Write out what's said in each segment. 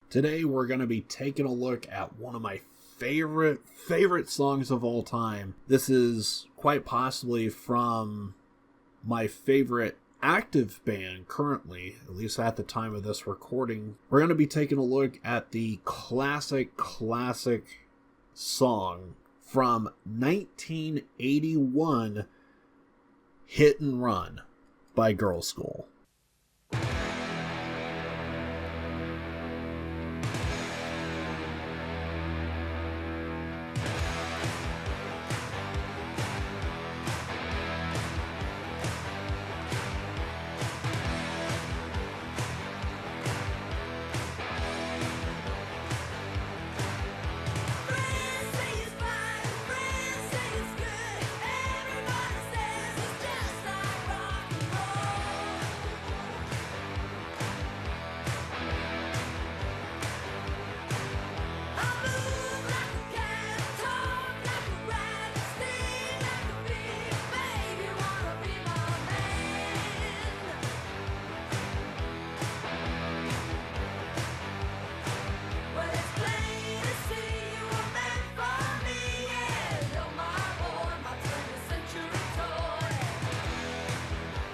Today we're going to be taking a look at one of my favorite songs of all time. This is quite possibly from my favorite active band currently, at least at the time of this recording. We're going to be taking a look at the classic song from 1981, Hit and Run by Girlschool.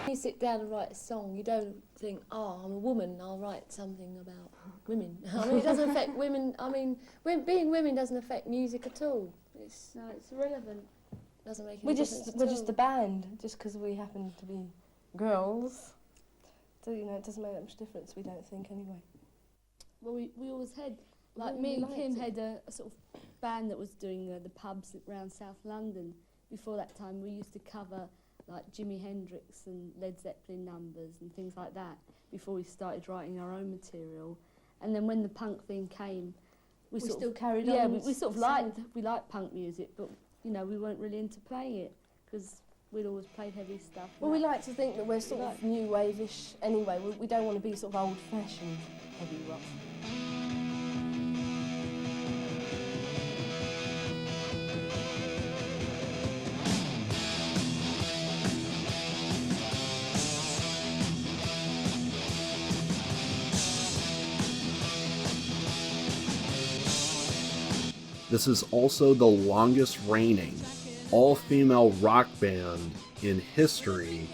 You sit down and write a song, you don't think, oh, I'm a woman, I'll write something about women. I mean, it doesn't affect women. I mean, being women doesn't affect music at all. It's irrelevant. Doesn't make any difference at all. We're just a band, just because we happen to be girls. So, you know, it doesn't make that much difference, we don't think, anyway. Well, we always had, like me and Kim had a sort of band that was doing the pubs around South London. Before that time, we used to cover like Jimi Hendrix and Led Zeppelin numbers and things like that before we started writing our own material. And then when the punk thing came, we still carried on. Yeah, we sort of liked punk music, but you know, we weren't really into playing it because we'd always played heavy stuff. Well, we like to think that we're sort of new wave-ish anyway. We don't want to be sort of old-fashioned heavy rock. This is also the longest reigning all-female rock band in history,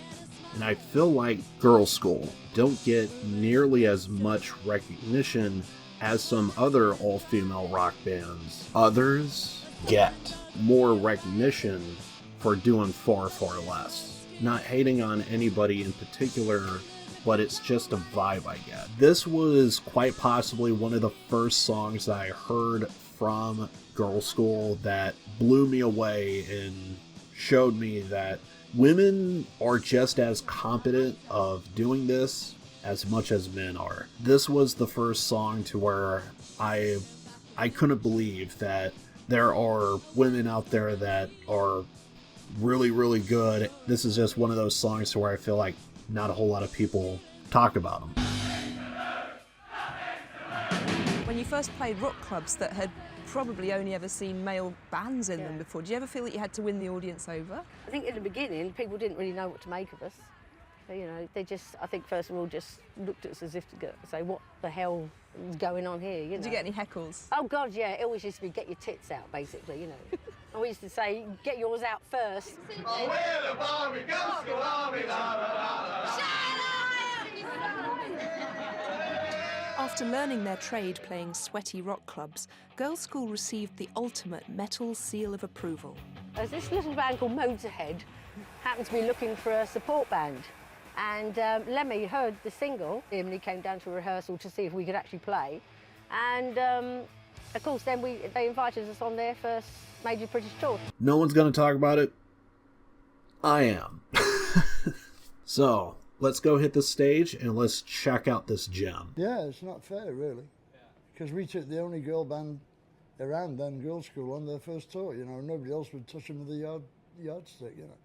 and I feel like Girlschool don't get nearly as much recognition as some other all-female rock bands. Others get more recognition for doing far less. Not hating on anybody in particular, but it's just a vibe I get. This was quite possibly one of the first songs that I heard from Girlschool that blew me away and showed me that women are just as competent of doing this as much as men are. This was the first song to where I couldn't believe that there are women out there that are really good. This is just one of those songs to where I feel like not a whole lot of people talk about them. When you first played rock clubs that had probably only ever seen male bands in them before, do you ever feel that you had to win the audience over? I think in the beginning, people didn't really know what to make of us. So, you know, they just, I think first of all, just looked at us as if to say, what the hell is going on here, you know? Did you get any heckles? Oh, God, yeah. It always used to be, get your tits out, basically, you know. And we used to say, get yours out first. Oh, we're the Barbie Girlschool Army, la, la, la, la. After learning their trade playing sweaty rock clubs, Girlschool received the ultimate metal seal of approval. There's this little band called Motorhead happened to be looking for a support band. And Lemmy heard the single, and he came down to rehearsal to see if we could actually play. And, of course, then they invited us on their first major British tour. No one's going to talk about it. I am. So, let's go hit the stage and let's check out this gem. Yeah, it's not fair, really. Because we took the only girl band around then, Girlschool, on their first tour, you know. Nobody else would touch them with a yardstick, you know.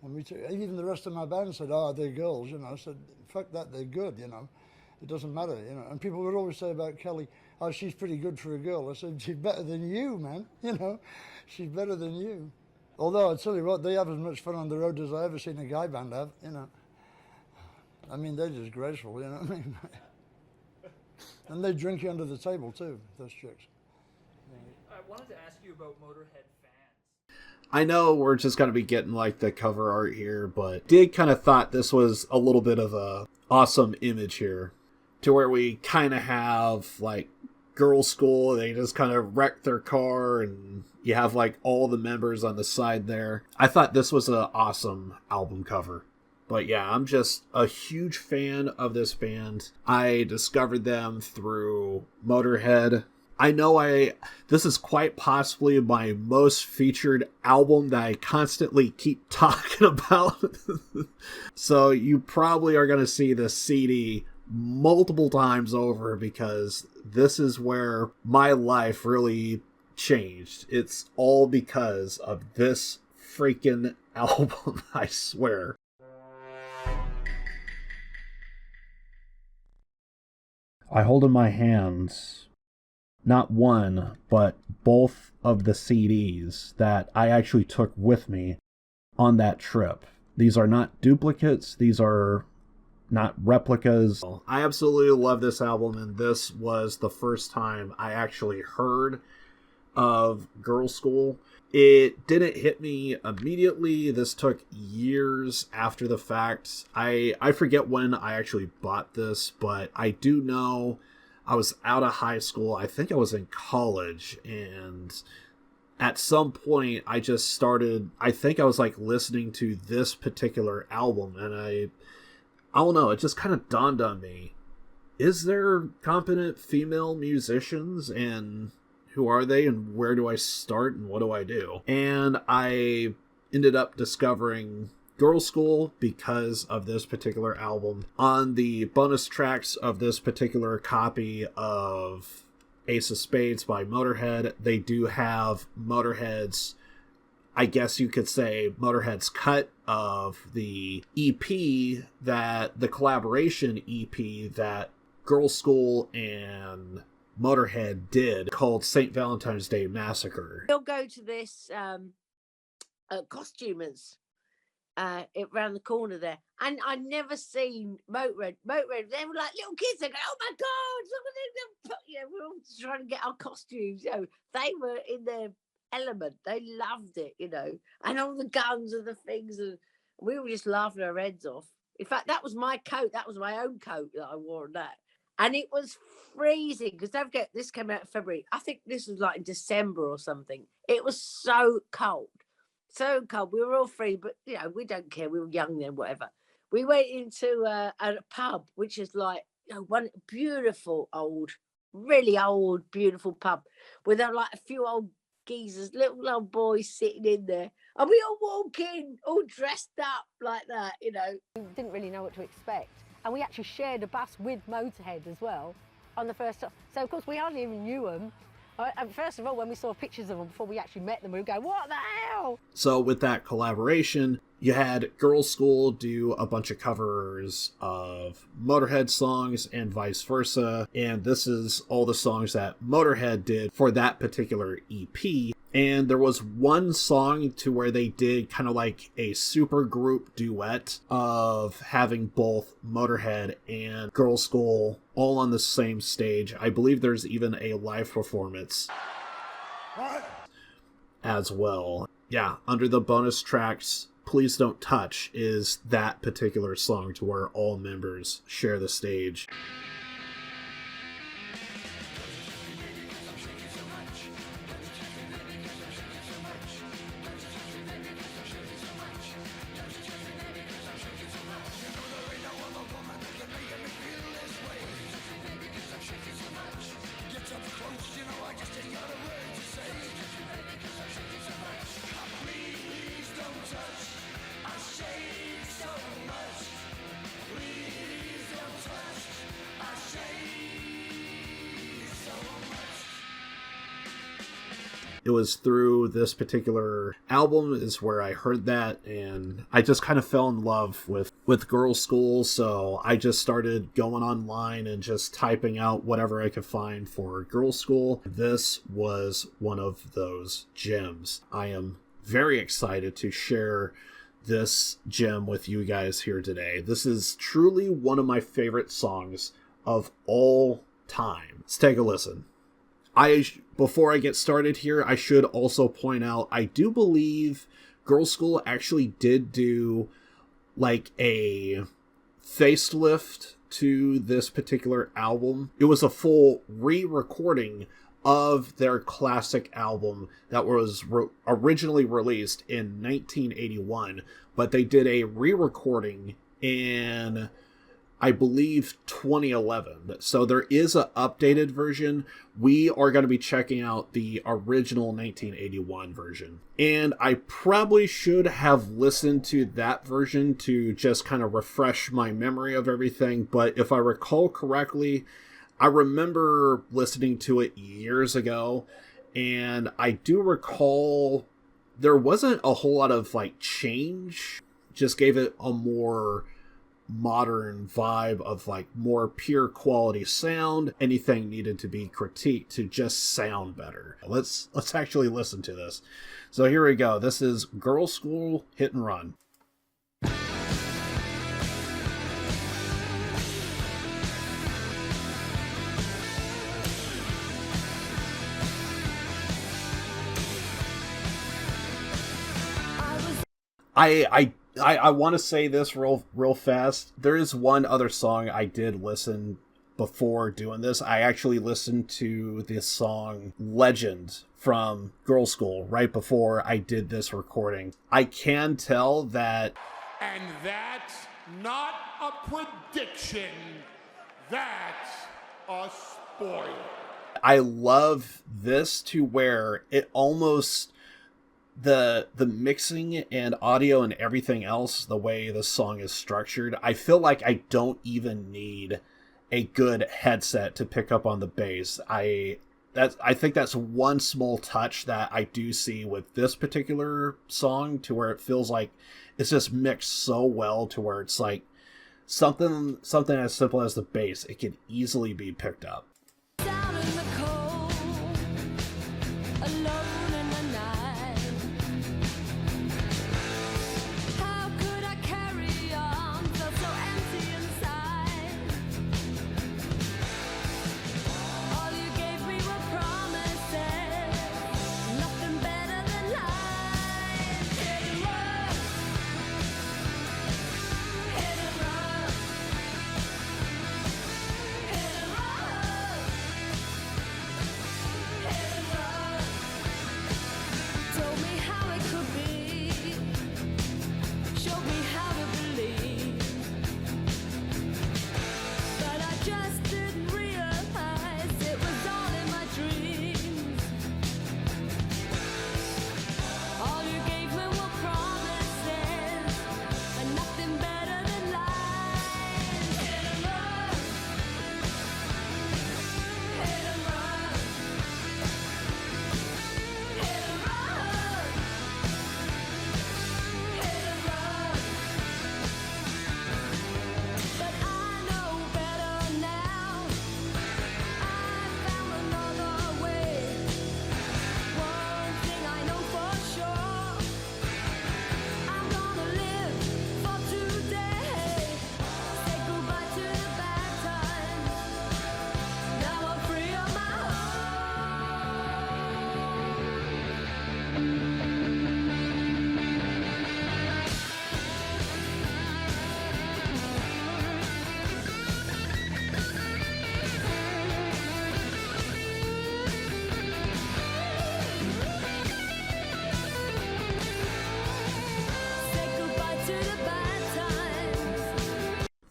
And we took, even the rest of my band said, oh, they're girls, you know. I said, fuck that, they're good, you know. It doesn't matter, you know. And people would always say about Kelly, oh, she's pretty good for a girl. I said, she's better than you, man, you know. She's better than you. Although, I tell you what, they have as much fun on the road as I ever seen a guy band have, you know. I mean, they're just graceful, you know what I mean? And they drink you under the table too, those chicks. I wanted to ask you about Motorhead fans. I know we're just going to be getting like the cover art here, but did kind of thought this was a little bit of a awesome image here, to where we kind of have like Girlschool. They just kind of wreck their car, and you have like all the members on the side there. I thought this was an awesome album cover. But yeah, I'm just a huge fan of this band. I discovered them through Motorhead. I know this is quite possibly my most featured album that I constantly keep talking about. So you probably are going to see this CD multiple times over, because this is where my life really changed. It's all because of this freaking album, I swear. I hold in my hands not one, but both of the CDs that I actually took with me on that trip. These are not duplicates, these are not replicas. I absolutely love this album, and this was the first time I actually heard of Girlschool. It didn't hit me immediately. This took years after the fact. I forget when I actually bought this, but I do know I was out of high school. I think I was in college, and at some point I just started, I think I was like listening to this particular album, and I don't know, it just kind of dawned on me. Is there competent female musicians, and who are they, and where do I start, and what do I do? And I ended up discovering Girlschool because of this particular album. On the bonus tracks of this particular copy of Ace of Spades by Motorhead, they do have Motorhead's, I guess you could say, Motorhead's cut of the EP, that the collaboration EP that Girlschool and Motorhead did, called St. Valentine's Day Massacre. We'll go to this costumers around the corner there, and I'd never seen Motorhead. They were like little kids. They go, "Oh my god!" We're all trying to get our costumes. They were in their element. They loved it, and all the guns and the things, and we were just laughing our heads off. In fact, that was my coat. That was my own coat that I wore on that. And it was freezing, because don't forget, this came out in February. I think this was like in December or something. It was so cold. So cold. We were all free, but, we don't care. We were young then, whatever. We went into a pub, which is like, one beautiful old, really old, beautiful pub with like a few old geezers, little old boys sitting in there. And we all walk in, all dressed up like that, We didn't really know what to expect. And we actually shared a bus with Motorhead as well on the first time. So, of course, we hardly even knew them. And first of all, when we saw pictures of them before we actually met them, we would go, "What the hell?" So with that collaboration, you had Girlschool do a bunch of covers of Motorhead songs and vice versa. And this is all the songs that Motorhead did for that particular EP. And there was one song to where they did kind of like a super group duet of having both Motorhead and Girlschool all on the same stage. I believe there's even a live performance as well. Yeah, under the bonus tracks, Please Don't Touch is that particular song to where all members share the stage. It was through this particular album is where I heard that, and I just kind of fell in love with Girlschool, so I just started going online and just typing out whatever I could find for Girlschool. This was one of those gems. I am very excited to share this gem with you guys here today. This is truly one of my favorite songs of all time. Let's take a listen. Before I get started here, I should also point out, I do believe Girlschool actually did do like a facelift to this particular album. It was a full re-recording of their classic album that was originally released in 1981, but they did a re-recording in, I believe, 2011. So there is an updated version. We are going to be checking out the original 1981 version. And I probably should have listened to that version to just kind of refresh my memory of everything. But if I recall correctly, I remember listening to it years ago. And I do recall there wasn't a whole lot of like change. Just gave it a more modern vibe of like more pure quality sound. Anything needed to be critiqued to just sound better. Let's actually listen to this. So here we go. This is Girlschool Hit and Run. I want to say this real fast. There is one other song I did listen before doing this. I actually listened to the song Legend from Girlschool right before I did this recording. I can tell that... And that's not a prediction. That's a spoiler. I love this to where it almost... The mixing and audio and everything else, the way the song is structured, I feel like I don't even need a good headset to pick up on the bass. I think that's one small touch that I do see with this particular song, to where it feels like it's just mixed so well to where it's like something as simple as the bass, it can easily be picked up.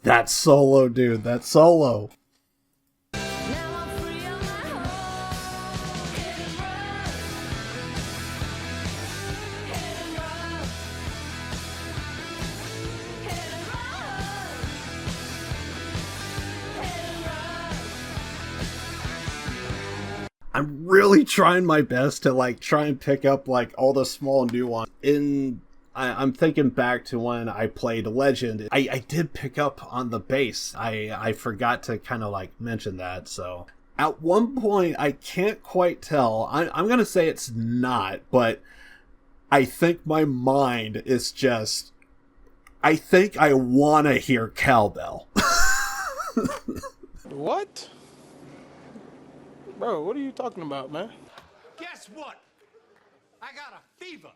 That solo, dude, that solo. I'm really trying my best to like try and pick up like all the small nuances. I'm thinking back to when I played Legend. I did pick up on the bass. I forgot to kind of like mention that. So at one point, I can't quite tell. I'm going to say it's not, but I think my mind is just... I think I want to hear cowbell. What? Bro, what are you talking about, man? Guess what? I got a fever.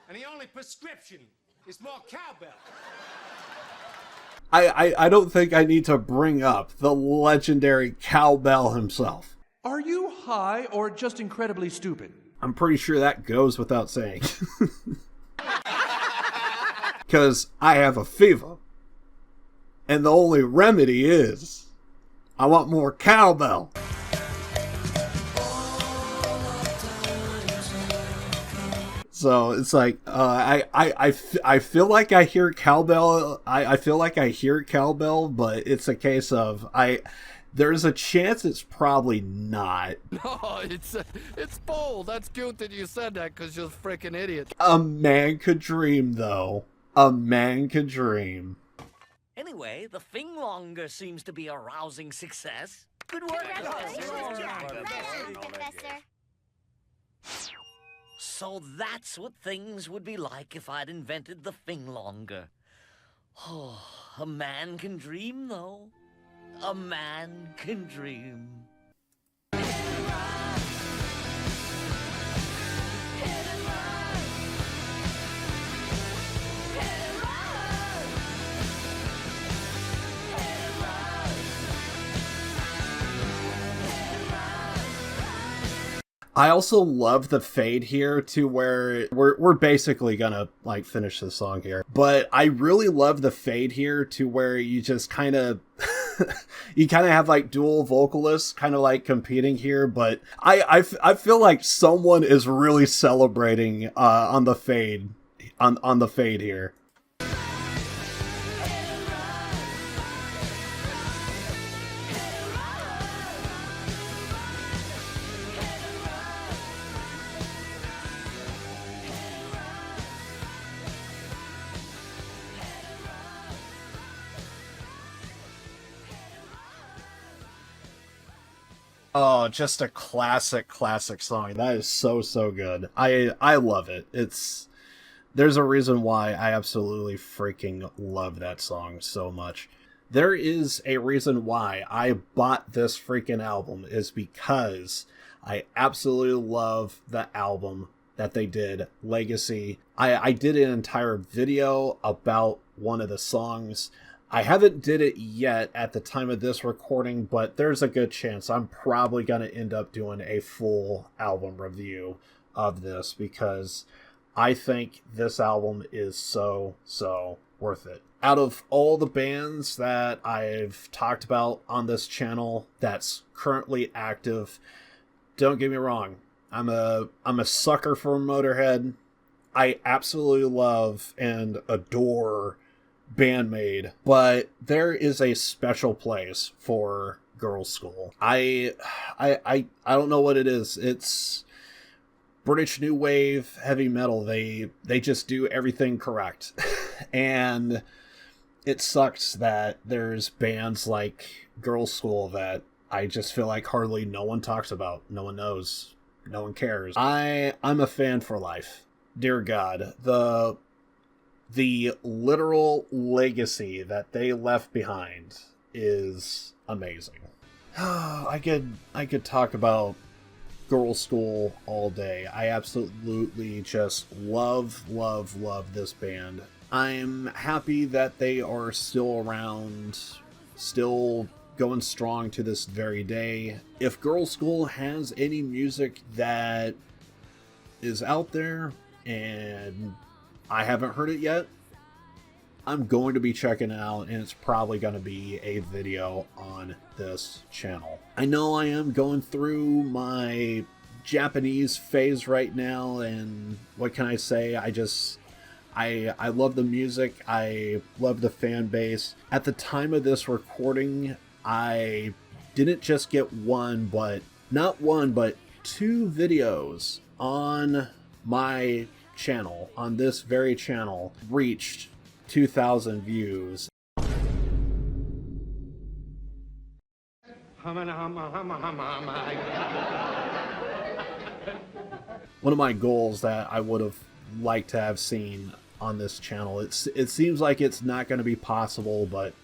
And the only prescription is more cowbell. I don't think I need to bring up the legendary Cowbell himself. Are you high or just incredibly stupid? I'm pretty sure that goes without saying. Because I have a fever. And the only remedy is I want more cowbell. So it's like I feel like I hear cowbell. I feel like I hear cowbell, but it's a case of there's a chance it's probably not. No, it's bold. That's cute that you said that because you're a freaking idiot. A man could dream, though. A man could dream. Anyway, the thing longer seems to be a rousing success. Good work, Professor. So that's what things would be like if I'd invented the thing longer. Oh, a man can dream, though. A man can dream. I also love the fade here to where we're basically gonna like finish the song here, but I really love the fade here to where you just kind of you kind of have like dual vocalists kind of like competing here, but I feel like someone is really celebrating on the fade on the fade here. Oh, just a classic song. That is so good. I love it. There's a reason why I absolutely freaking love that song so much. There is a reason why I bought this freaking album is because I absolutely love the album that they did, Legacy. I did an entire video about one of the songs. I haven't did it yet at the time of this recording, but there's a good chance I'm probably going to end up doing a full album review of this because I think this album is so worth it. Out of all the bands that I've talked about on this channel that's currently active, don't get me wrong, I'm a sucker for Motorhead. I absolutely love and adore Bandmade, but there is a special place for Girlschool. I don't know what it is. It's British new wave heavy metal. They just do everything correct. And it sucks that there's bands like Girlschool that I just feel like hardly no one talks about. No one knows. No one cares. I'm a fan for life. Dear God, the literal legacy that they left behind is amazing. I could talk about Girlschool all day. I absolutely just love this band. I'm happy that they are still around, still going strong to this very day. If Girlschool has any music that is out there and I haven't heard it yet, I'm going to be checking it out, and it's probably going to be a video on this channel. I know I am going through my Japanese phase right now, and what can I say? I love the music. I love the fan base. At the time of this recording, I didn't just get not one, but two videos on my channel, on this very channel, reached 2,000 views. One of my goals that I would have liked to have seen on this channel, it seems like it's not going to be possible, but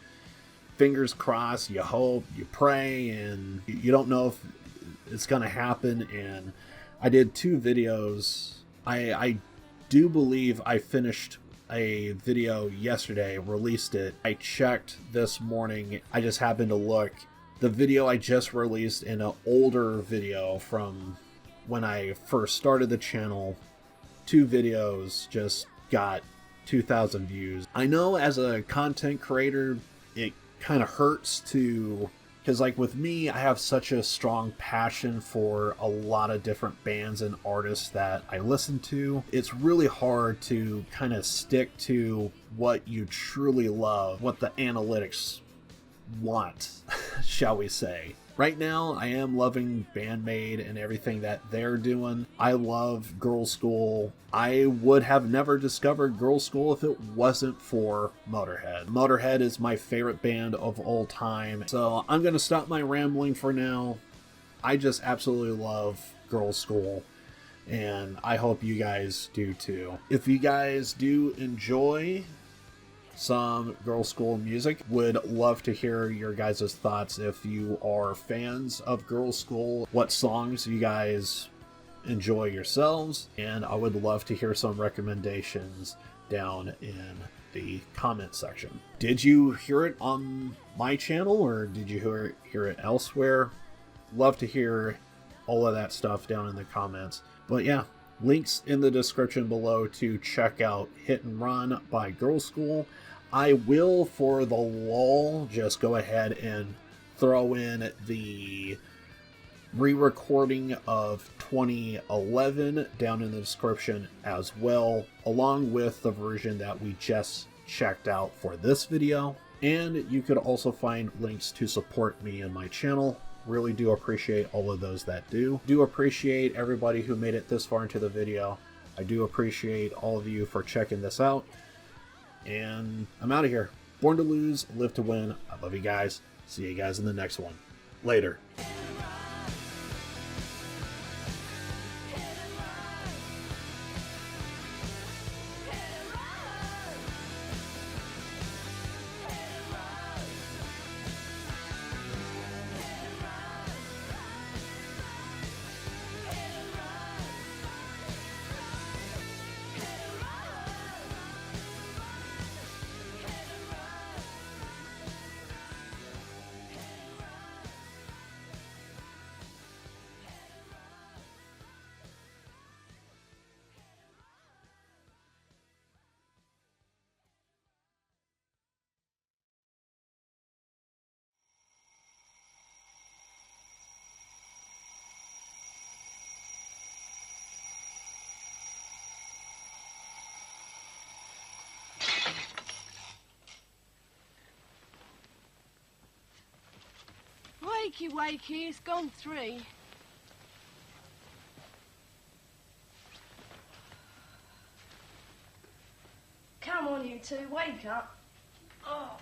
fingers crossed, you hope, you pray, and you don't know it's gonna happen, and I did 2 videos. I do believe I finished a video yesterday, released it. I checked this morning, I just happened to look. The video I just released in an older video from when I first started the channel, 2 videos just got 2,000 views. I know as a content creator, it kind of hurts to, because like with me, I have such a strong passion for a lot of different bands and artists that I listen to. It's really hard to kind of stick to what you truly love, what the analytics want, shall we say. Right now, I am loving Bandmade and everything that they're doing. I love Girlschool. I would have never discovered Girlschool if it wasn't for Motorhead. Motorhead is my favorite band of all time. So I'm going to stop my rambling for now. I just absolutely love Girlschool, and I hope you guys do too. If you guys do enjoy some Girlschool music, would love to hear your guys' thoughts. If you are fans of Girlschool, what songs you guys enjoy yourselves, and I would love to hear some recommendations down in the comment section. Did you hear it on my channel, or did you hear it elsewhere? Love to hear all of that stuff down in the comments. But yeah, links in the description below to check out Hit and Run by Girlschool. I will, for the lull, just go ahead and throw in the re-recording of 2011 down in the description as well, along with the version that we just checked out for this video. And you could also find links to support me and my channel. Really do appreciate all of those that do. Do appreciate everybody who made it this far into the video. I do appreciate all of you for checking this out. And I'm out of here. Born to lose, live to win. I love you guys. See you guys in the next one. Later. Wakey, wakey, it's gone 3. Come on, you two, wake up. Oh.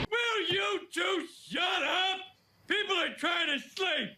Will you two shut up? People are trying to sleep.